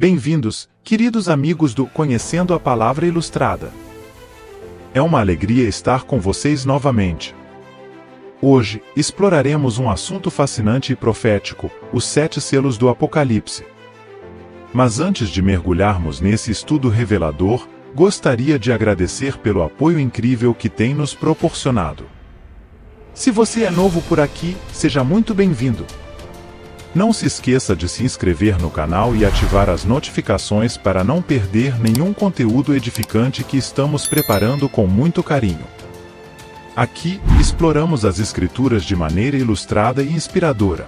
Bem-vindos, queridos amigos do Conhecendo a Palavra Ilustrada. É uma alegria estar com vocês novamente. Hoje, exploraremos um assunto fascinante e profético, os 7 selos do Apocalipse. Mas antes de mergulharmos nesse estudo revelador, gostaria de agradecer pelo apoio incrível que tem nos proporcionado. Se você é novo por aqui, seja muito bem-vindo. Não se esqueça de se inscrever no canal e ativar as notificações para não perder nenhum conteúdo edificante que estamos preparando com muito carinho. Aqui, exploramos as Escrituras de maneira ilustrada e inspiradora.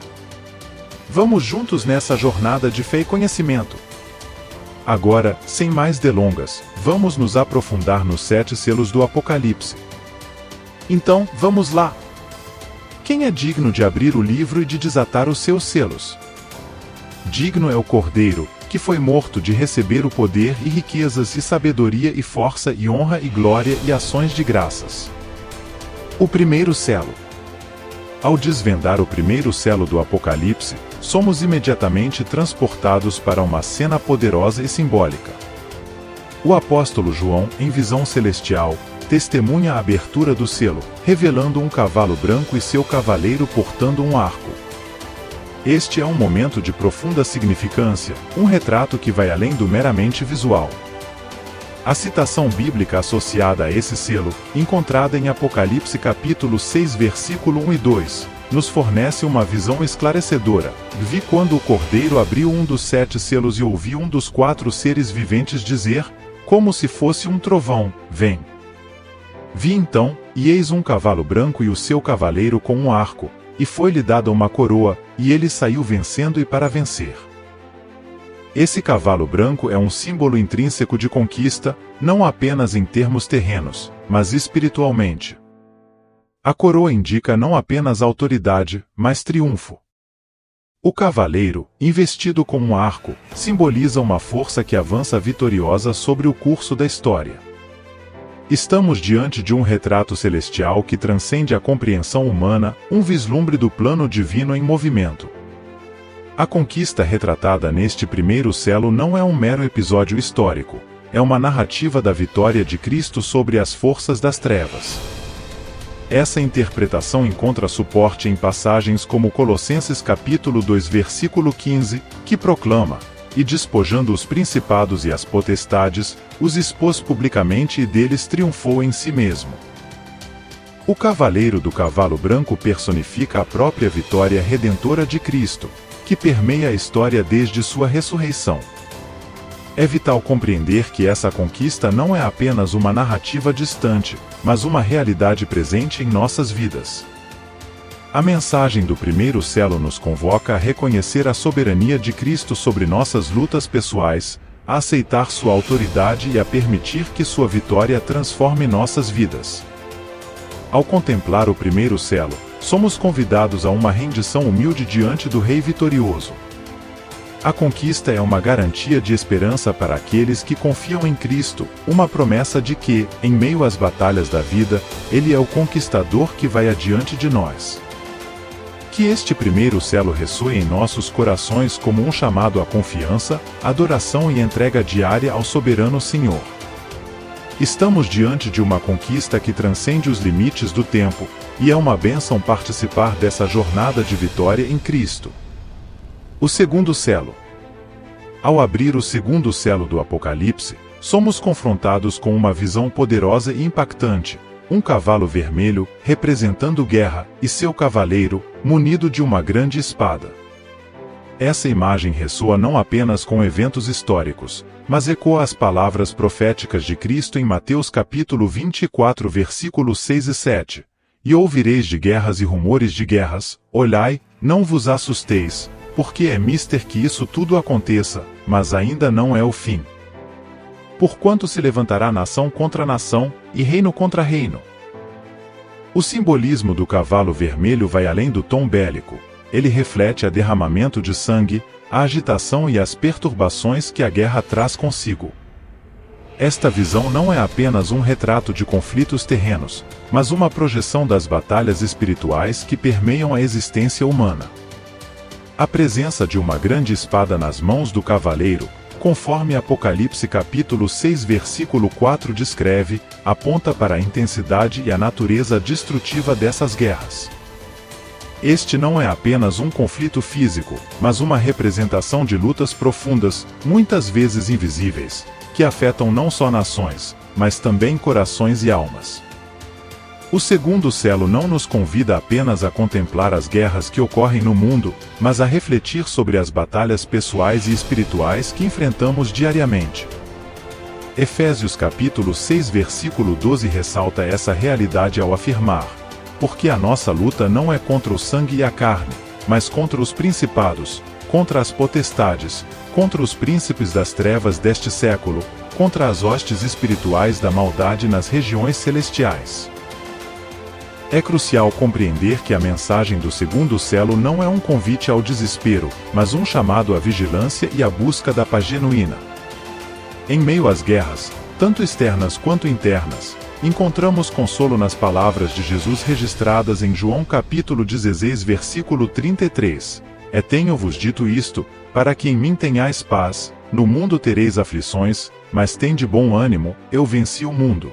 Vamos juntos nessa jornada de fé e conhecimento. Agora, sem mais delongas, vamos nos aprofundar nos 7 selos do Apocalipse. Então, vamos lá! Quem é digno de abrir o livro e de desatar os seus selos? Digno é o Cordeiro, que foi morto de receber o poder e riquezas e sabedoria e força e honra e glória e ações de graças. O primeiro selo. Ao desvendar o primeiro selo do Apocalipse, somos imediatamente transportados para uma cena poderosa e simbólica. O apóstolo João, em visão celestial, testemunha a abertura do selo, revelando um cavalo branco e seu cavaleiro portando um arco. Este é um momento de profunda significância, um retrato que vai além do meramente visual. A citação bíblica associada a esse selo, encontrada em Apocalipse capítulo 6 versículo 1 e 2, nos fornece uma visão esclarecedora. Vi quando o Cordeiro abriu um dos 7 selos e ouvi um dos 4 seres viventes dizer, como se fosse um trovão, vem. Vi então, e eis um cavalo branco e o seu cavaleiro com um arco, e foi-lhe dada uma coroa, e ele saiu vencendo e para vencer. Esse cavalo branco é um símbolo intrínseco de conquista, não apenas em termos terrenos, mas espiritualmente. A coroa indica não apenas autoridade, mas triunfo. O cavaleiro, investido com um arco, simboliza uma força que avança vitoriosa sobre o curso da história. Estamos diante de um retrato celestial que transcende a compreensão humana, um vislumbre do plano divino em movimento. A conquista retratada neste primeiro selo não é um mero episódio histórico, é uma narrativa da vitória de Cristo sobre as forças das trevas. Essa interpretação encontra suporte em passagens como Colossenses capítulo 2 versículo 15, que proclama: e despojando os principados e as potestades, os expôs publicamente e deles triunfou em si mesmo. O cavaleiro do cavalo branco personifica a própria vitória redentora de Cristo, que permeia a história desde sua ressurreição. É vital compreender que essa conquista não é apenas uma narrativa distante, mas uma realidade presente em nossas vidas. A mensagem do primeiro selo nos convoca a reconhecer a soberania de Cristo sobre nossas lutas pessoais, a aceitar sua autoridade e a permitir que sua vitória transforme nossas vidas. Ao contemplar o primeiro selo, somos convidados a uma rendição humilde diante do Rei vitorioso. A conquista é uma garantia de esperança para aqueles que confiam em Cristo, uma promessa de que, em meio às batalhas da vida, Ele é o conquistador que vai adiante de nós. Que este primeiro selo ressoe em nossos corações como um chamado à confiança, adoração e entrega diária ao soberano Senhor. Estamos diante de uma conquista que transcende os limites do tempo, e é uma bênção participar dessa jornada de vitória em Cristo. O segundo selo. Ao abrir o segundo selo do Apocalipse, somos confrontados com uma visão poderosa e impactante. Um cavalo vermelho, representando guerra, e seu cavaleiro, munido de uma grande espada. Essa imagem ressoa não apenas com eventos históricos, mas ecoa as palavras proféticas de Cristo em Mateus capítulo 24 versículos 6 e 7. E ouvireis de guerras e rumores de guerras, olhai, não vos assusteis, porque é mister que isso tudo aconteça, mas ainda não é o fim. Porquanto se levantará nação contra nação, e reino contra reino. O simbolismo do cavalo vermelho vai além do tom bélico. Ele reflete a derramamento de sangue, a agitação e as perturbações que a guerra traz consigo. Esta visão não é apenas um retrato de conflitos terrenos, mas uma projeção das batalhas espirituais que permeiam a existência humana. A presença de uma grande espada nas mãos do cavaleiro, conforme Apocalipse capítulo 6 versículo 4 descreve, aponta para a intensidade e a natureza destrutiva dessas guerras. Este não é apenas um conflito físico, mas uma representação de lutas profundas, muitas vezes invisíveis, que afetam não só nações, mas também corações e almas. O segundo selo não nos convida apenas a contemplar as guerras que ocorrem no mundo, mas a refletir sobre as batalhas pessoais e espirituais que enfrentamos diariamente. Efésios capítulo 6 versículo 12 ressalta essa realidade ao afirmar: porque a nossa luta não é contra o sangue e a carne, mas contra os principados, contra as potestades, contra os príncipes das trevas deste século, contra as hostes espirituais da maldade nas regiões celestiais. É crucial compreender que a mensagem do segundo selo não é um convite ao desespero, mas um chamado à vigilância e à busca da paz genuína. Em meio às guerras, tanto externas quanto internas, encontramos consolo nas palavras de Jesus registradas em João capítulo 16 versículo 33. Tenho-vos dito isto, para que em mim tenhais paz, no mundo tereis aflições, mas tende bom ânimo, eu venci o mundo.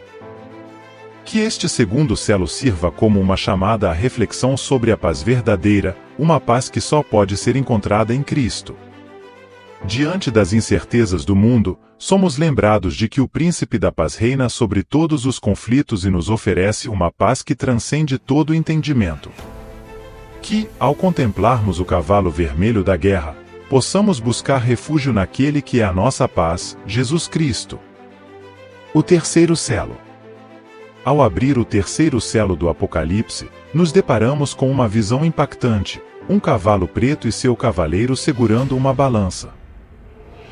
Que este segundo selo sirva como uma chamada à reflexão sobre a paz verdadeira, uma paz que só pode ser encontrada em Cristo. Diante das incertezas do mundo, somos lembrados de que o Príncipe da Paz reina sobre todos os conflitos e nos oferece uma paz que transcende todo entendimento. Que, ao contemplarmos o cavalo vermelho da guerra, possamos buscar refúgio naquele que é a nossa paz, Jesus Cristo. O terceiro selo. Ao abrir o terceiro selo do Apocalipse, nos deparamos com uma visão impactante: um cavalo preto e seu cavaleiro segurando uma balança.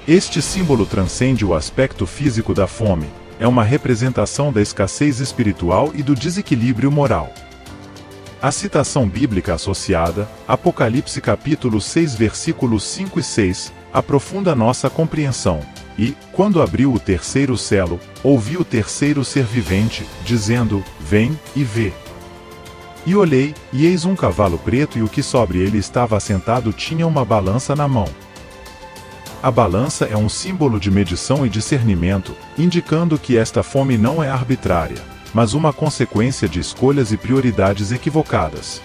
Este símbolo transcende o aspecto físico da fome, é uma representação da escassez espiritual e do desequilíbrio moral. A citação bíblica associada, Apocalipse capítulo 6 versículos 5 e 6, aprofunda nossa compreensão. E, quando abriu o terceiro selo, ouvi o terceiro ser vivente, dizendo: vem, e vê. E olhei, e eis um cavalo preto, e o que sobre ele estava assentado tinha uma balança na mão. A balança é um símbolo de medição e discernimento, indicando que esta fome não é arbitrária, mas uma consequência de escolhas e prioridades equivocadas.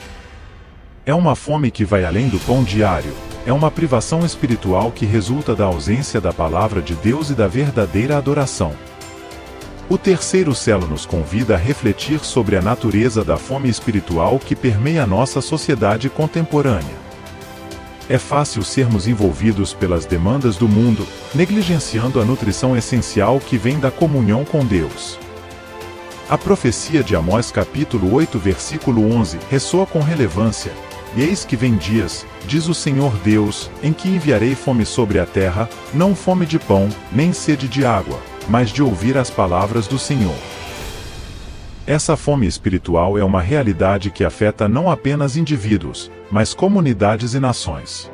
É uma fome que vai além do pão diário, é uma privação espiritual que resulta da ausência da palavra de Deus e da verdadeira adoração. O terceiro selo nos convida a refletir sobre a natureza da fome espiritual que permeia nossa sociedade contemporânea. É fácil sermos envolvidos pelas demandas do mundo, negligenciando a nutrição essencial que vem da comunhão com Deus. A profecia de Amós capítulo 8 versículo 11 ressoa com relevância: e eis que vem dias, diz o Senhor Deus, em que enviarei fome sobre a terra, não fome de pão, nem sede de água, mas de ouvir as palavras do Senhor. Essa fome espiritual é uma realidade que afeta não apenas indivíduos, mas comunidades e nações.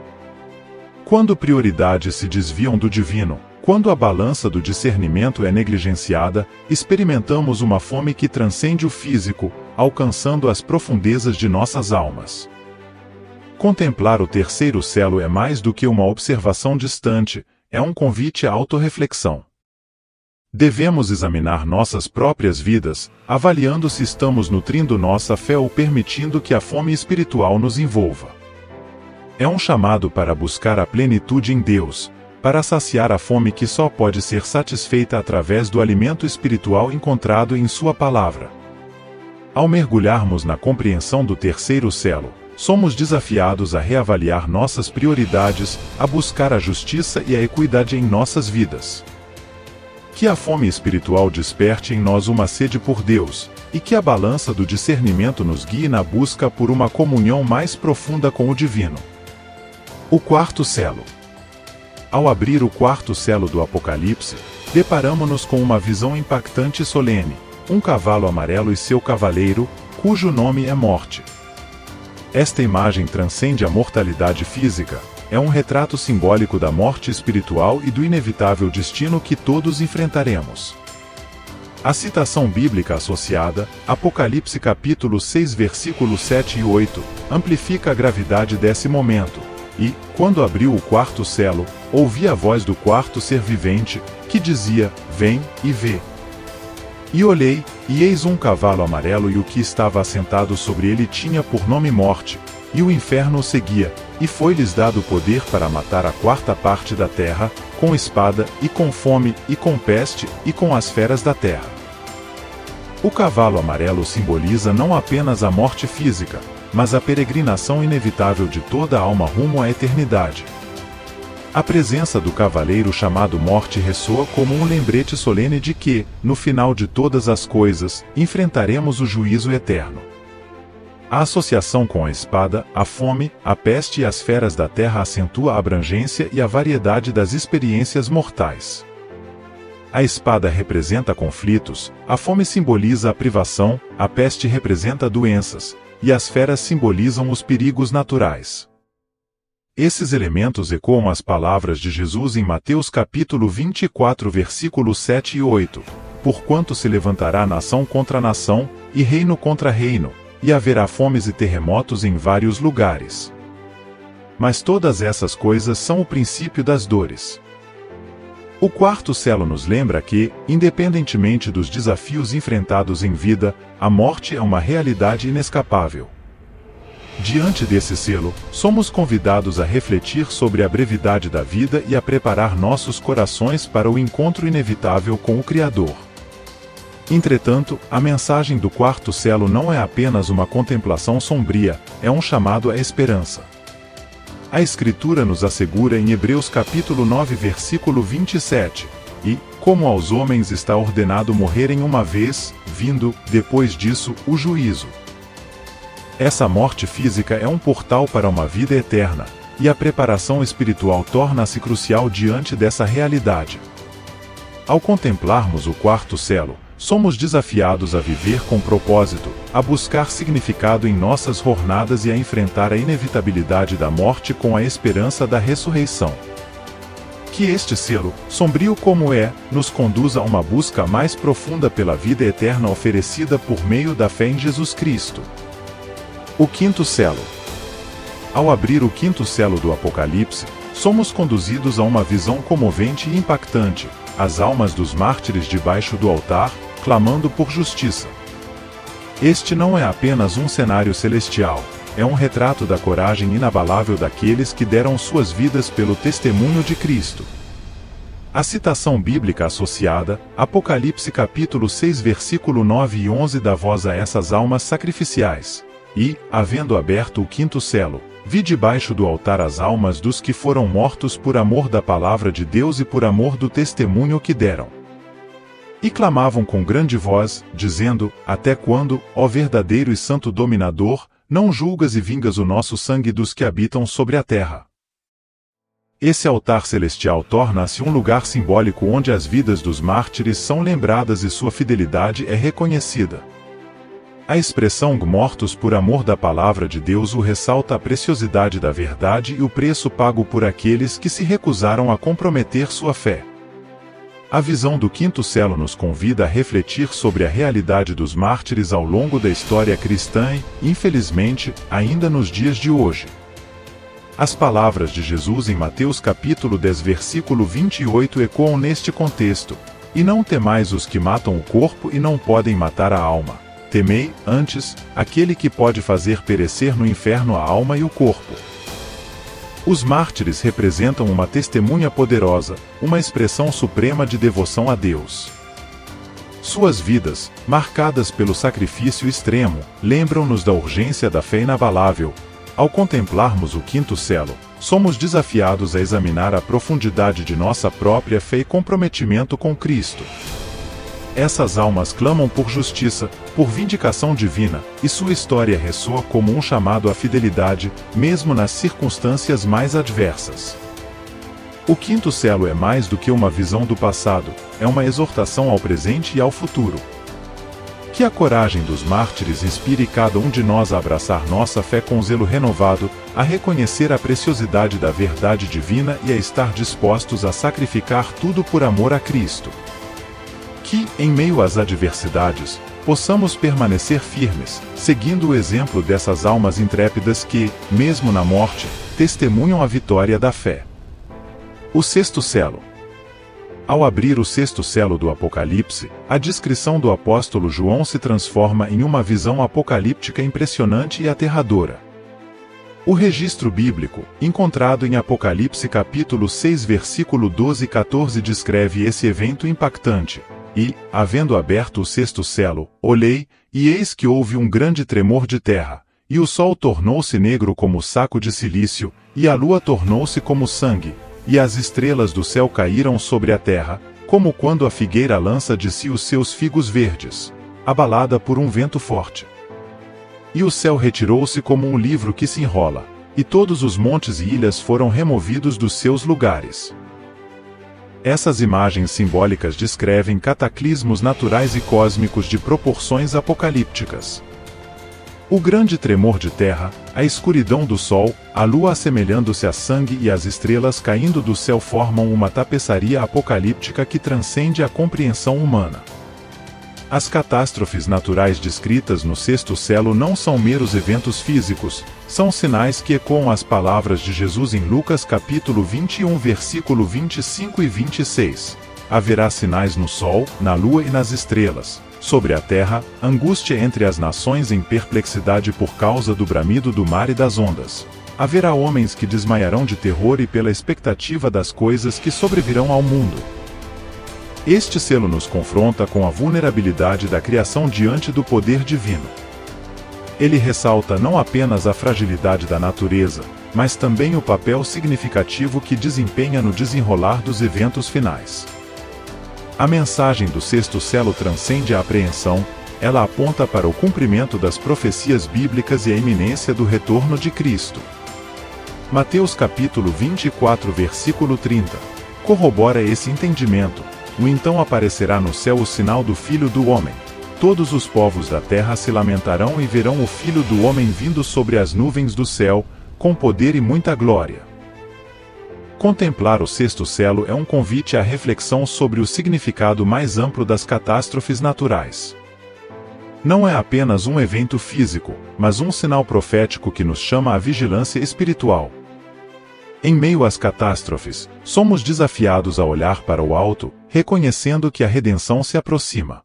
Quando prioridades se desviam do divino, quando a balança do discernimento é negligenciada, experimentamos uma fome que transcende o físico, alcançando as profundezas de nossas almas. Contemplar o terceiro selo é mais do que uma observação distante, é um convite à autorreflexão. Devemos examinar nossas próprias vidas, avaliando se estamos nutrindo nossa fé ou permitindo que a fome espiritual nos envolva. É um chamado para buscar a plenitude em Deus, para saciar a fome que só pode ser satisfeita através do alimento espiritual encontrado em Sua Palavra. Ao mergulharmos na compreensão do terceiro selo, somos desafiados a reavaliar nossas prioridades, a buscar a justiça e a equidade em nossas vidas. Que a fome espiritual desperte em nós uma sede por Deus, e que a balança do discernimento nos guie na busca por uma comunhão mais profunda com o divino. O quarto selo. Ao abrir o quarto selo do Apocalipse, deparamo-nos com uma visão impactante e solene: um cavalo amarelo e seu cavaleiro, cujo nome é Morte. Esta imagem transcende a mortalidade física, é um retrato simbólico da morte espiritual e do inevitável destino que todos enfrentaremos. A citação bíblica associada, Apocalipse capítulo 6 versículos 7 e 8, amplifica a gravidade desse momento. E, quando abriu o quarto selo, ouvi a voz do quarto ser vivente, que dizia: Vem e vê. E olhei, e eis um cavalo amarelo, e o que estava assentado sobre ele tinha por nome Morte, e o inferno o seguia, e foi-lhes dado poder para matar a quarta parte da terra, com espada, e com fome, e com peste, e com as feras da terra. O cavalo amarelo simboliza não apenas a morte física, mas a peregrinação inevitável de toda a alma rumo à eternidade. A presença do cavaleiro chamado Morte ressoa como um lembrete solene de que, no final de todas as coisas, enfrentaremos o juízo eterno. A associação com a espada, a fome, a peste e as feras da terra acentua a abrangência e a variedade das experiências mortais. A espada representa conflitos, a fome simboliza a privação, a peste representa doenças, e as feras simbolizam os perigos naturais. Esses elementos ecoam as palavras de Jesus em Mateus capítulo 24 versículos 7 e 8, porquanto se levantará nação contra nação, e reino contra reino, e haverá fomes e terremotos em vários lugares. Mas todas essas coisas são o princípio das dores. O quarto selo nos lembra que, independentemente dos desafios enfrentados em vida, a morte é uma realidade inescapável. Diante desse selo, somos convidados a refletir sobre a brevidade da vida e a preparar nossos corações para o encontro inevitável com o Criador. Entretanto, a mensagem do quarto selo não é apenas uma contemplação sombria, é um chamado à esperança. A Escritura nos assegura em Hebreus capítulo 9 versículo 27, e, como aos homens está ordenado morrerem uma vez, vindo, depois disso, o juízo. Essa morte física é um portal para uma vida eterna, e a preparação espiritual torna-se crucial diante dessa realidade. Ao contemplarmos o quarto selo, somos desafiados a viver com propósito, a buscar significado em nossas jornadas e a enfrentar a inevitabilidade da morte com a esperança da ressurreição. Que este selo, sombrio como é, nos conduza a uma busca mais profunda pela vida eterna oferecida por meio da fé em Jesus Cristo. O quinto selo. Ao abrir o quinto selo do Apocalipse, somos conduzidos a uma visão comovente e impactante, as almas dos mártires debaixo do altar, clamando por justiça. Este não é apenas um cenário celestial, é um retrato da coragem inabalável daqueles que deram suas vidas pelo testemunho de Cristo. A citação bíblica associada, Apocalipse capítulo 6 versículo 9 e 11 dá voz a essas almas sacrificiais. E, havendo aberto o quinto selo, vi debaixo do altar as almas dos que foram mortos por amor da palavra de Deus e por amor do testemunho que deram. E clamavam com grande voz, dizendo: Até quando, ó verdadeiro e santo dominador, não julgas e vingas o nosso sangue dos que habitam sobre a terra? Esse altar celestial torna-se um lugar simbólico onde as vidas dos mártires são lembradas e sua fidelidade é reconhecida. A expressão mortos por amor da palavra de Deus o ressalta a preciosidade da verdade e o preço pago por aqueles que se recusaram a comprometer sua fé. A visão do quinto selo nos convida a refletir sobre a realidade dos mártires ao longo da história cristã e, infelizmente, ainda nos dias de hoje. As palavras de Jesus em Mateus capítulo 10 versículo 28 ecoam neste contexto: E não temais os que matam o corpo e não podem matar a alma. Temei, antes, aquele que pode fazer perecer no inferno a alma e o corpo. Os mártires representam uma testemunha poderosa, uma expressão suprema de devoção a Deus. Suas vidas, marcadas pelo sacrifício extremo, lembram-nos da urgência da fé inabalável. Ao contemplarmos o quinto selo, somos desafiados a examinar a profundidade de nossa própria fé e comprometimento com Cristo. Essas almas clamam por justiça, por vindicação divina, e sua história ressoa como um chamado à fidelidade, mesmo nas circunstâncias mais adversas. O quinto selo é mais do que uma visão do passado, é uma exortação ao presente e ao futuro. Que a coragem dos mártires inspire cada um de nós a abraçar nossa fé com zelo renovado, a reconhecer a preciosidade da verdade divina e a estar dispostos a sacrificar tudo por amor a Cristo. Que, em meio às adversidades, possamos permanecer firmes, seguindo o exemplo dessas almas intrépidas que, mesmo na morte, testemunham a vitória da fé. O sexto selo. Ao abrir o sexto selo do Apocalipse, a descrição do apóstolo João se transforma em uma visão apocalíptica impressionante e aterradora. O registro bíblico, encontrado em Apocalipse capítulo 6 versículo 12 e 14 descreve esse evento impactante. E, havendo aberto o sexto selo, olhei, e eis que houve um grande tremor de terra, e o sol tornou-se negro como saco de cilício, e a lua tornou-se como sangue, e as estrelas do céu caíram sobre a terra, como quando a figueira lança de si os seus figos verdes, abalada por um vento forte. E o céu retirou-se como um livro que se enrola, e todos os montes e ilhas foram removidos dos seus lugares. Essas imagens simbólicas descrevem cataclismos naturais e cósmicos de proporções apocalípticas. O grande tremor de terra, a escuridão do sol, a lua assemelhando-se a sangue e as estrelas caindo do céu formam uma tapeçaria apocalíptica que transcende a compreensão humana. As catástrofes naturais descritas no sexto selo não são meros eventos físicos, são sinais que ecoam as palavras de Jesus em Lucas capítulo 21 versículo 25 e 26. Haverá sinais no sol, na lua e nas estrelas. Sobre a terra, angústia entre as nações em perplexidade por causa do bramido do mar e das ondas. Haverá homens que desmaiarão de terror e pela expectativa das coisas que sobrevirão ao mundo. Este selo nos confronta com a vulnerabilidade da criação diante do poder divino. Ele ressalta não apenas a fragilidade da natureza, mas também o papel significativo que desempenha no desenrolar dos eventos finais. A mensagem do sexto selo transcende a apreensão, ela aponta para o cumprimento das profecias bíblicas e a iminência do retorno de Cristo. Mateus capítulo 24 versículo 30 corrobora esse entendimento. Então aparecerá no céu o sinal do Filho do Homem. Todos os povos da terra se lamentarão e verão o Filho do Homem vindo sobre as nuvens do céu, com poder e muita glória. Contemplar o sexto selo é um convite à reflexão sobre o significado mais amplo das catástrofes naturais. Não é apenas um evento físico, mas um sinal profético que nos chama à vigilância espiritual. Em meio às catástrofes, somos desafiados a olhar para o alto, reconhecendo que a redenção se aproxima.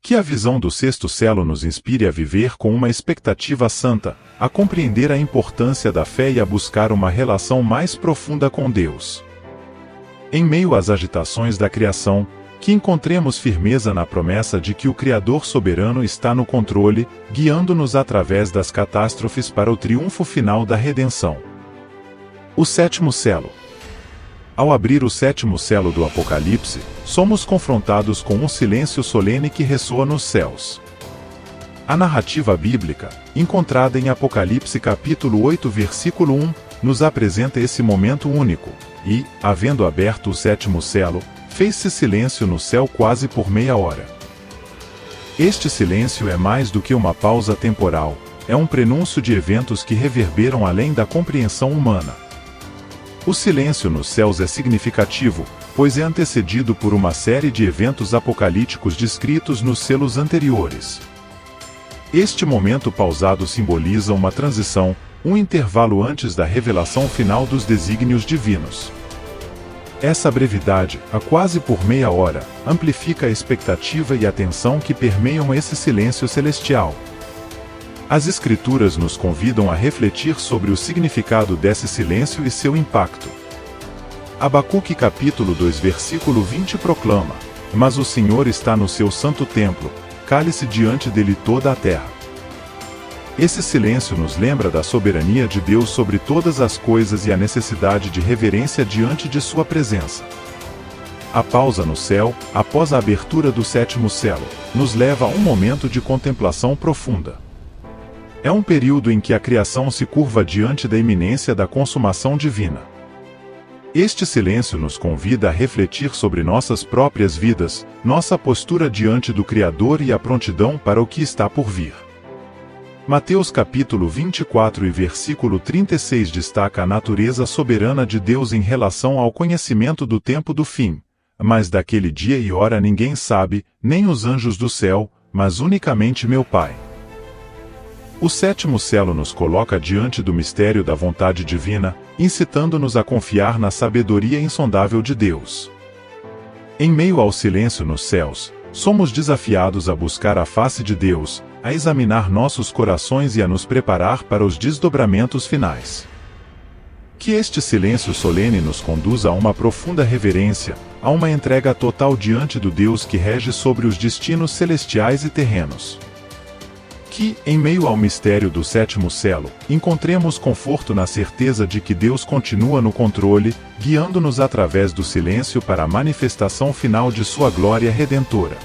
Que a visão do sexto selo nos inspire a viver com uma expectativa santa, a compreender a importância da fé e a buscar uma relação mais profunda com Deus. Em meio às agitações da criação, que encontremos firmeza na promessa de que o Criador soberano está no controle, guiando-nos através das catástrofes para o triunfo final da redenção. O sétimo selo. Ao abrir o sétimo selo do Apocalipse, somos confrontados com um silêncio solene que ressoa nos céus. A narrativa bíblica, encontrada em Apocalipse capítulo 8 versículo 1, nos apresenta esse momento único, e, havendo aberto o sétimo selo, fez-se silêncio no céu quase por meia hora. Este silêncio é mais do que uma pausa temporal, é um prenúncio de eventos que reverberam além da compreensão humana. O silêncio nos céus é significativo, pois é antecedido por uma série de eventos apocalípticos descritos nos selos anteriores. Este momento pausado simboliza uma transição, um intervalo antes da revelação final dos desígnios divinos. Essa brevidade, a quase por meia hora, amplifica a expectativa e a tensão que permeiam esse silêncio celestial. As Escrituras nos convidam a refletir sobre o significado desse silêncio e seu impacto. Abacuque capítulo 2 versículo 20 proclama: Mas o Senhor está no seu santo templo, cale-se diante dele toda a terra. Esse silêncio nos lembra da soberania de Deus sobre todas as coisas e a necessidade de reverência diante de sua presença. A pausa no céu, após a abertura do sétimo selo, nos leva a um momento de contemplação profunda. É um período em que a criação se curva diante da iminência da consumação divina. Este silêncio nos convida a refletir sobre nossas próprias vidas, nossa postura diante do Criador e a prontidão para o que está por vir. Mateus capítulo 24 e versículo 36 destaca a natureza soberana de Deus em relação ao conhecimento do tempo do fim. Mas daquele dia e hora ninguém sabe, nem os anjos do céu, mas unicamente meu Pai. O sétimo selo nos coloca diante do mistério da vontade divina, incitando-nos a confiar na sabedoria insondável de Deus. Em meio ao silêncio nos céus, somos desafiados a buscar a face de Deus, a examinar nossos corações e a nos preparar para os desdobramentos finais. Que este silêncio solene nos conduza a uma profunda reverência, a uma entrega total diante do Deus que rege sobre os destinos celestiais e terrenos. Que, em meio ao mistério do sétimo selo, encontremos conforto na certeza de que Deus continua no controle, guiando-nos através do silêncio para a manifestação final de sua glória redentora.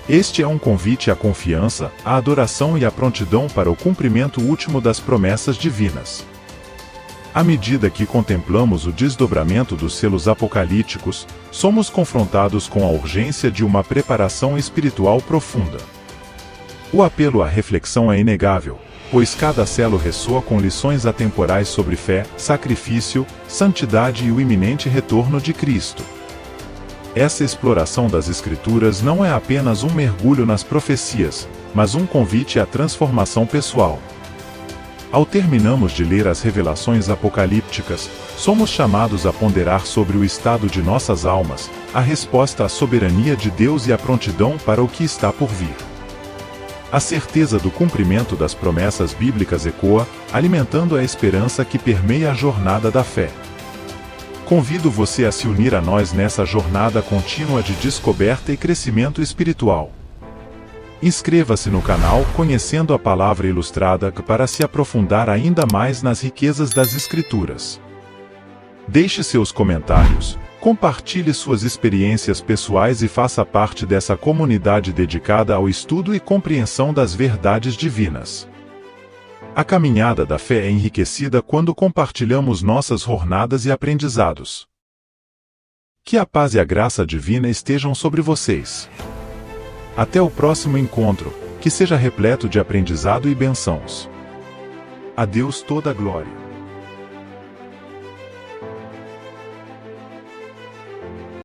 Este é um convite à confiança, à adoração e à prontidão para o cumprimento último das promessas divinas. À medida que contemplamos o desdobramento dos selos apocalípticos, somos confrontados com a urgência de uma preparação espiritual profunda. O apelo à reflexão é inegável, pois cada selo ressoa com lições atemporais sobre fé, sacrifício, santidade e o iminente retorno de Cristo. Essa exploração das Escrituras não é apenas um mergulho nas profecias, mas um convite à transformação pessoal. Ao terminarmos de ler as revelações apocalípticas, somos chamados a ponderar sobre o estado de nossas almas, a resposta à soberania de Deus e a prontidão para o que está por vir. A certeza do cumprimento das promessas bíblicas ecoa, alimentando a esperança que permeia a jornada da fé. Convido você a se unir a nós nessa jornada contínua de descoberta e crescimento espiritual. Inscreva-se no canal Conhecendo a Palavra Ilustrada para se aprofundar ainda mais nas riquezas das Escrituras. Deixe seus comentários, compartilhe suas experiências pessoais e faça parte dessa comunidade dedicada ao estudo e compreensão das verdades divinas. A caminhada da fé é enriquecida quando compartilhamos nossas jornadas e aprendizados. Que a paz e a graça divina estejam sobre vocês. Até o próximo encontro, que seja repleto de aprendizado e bênçãos. A Deus toda a glória.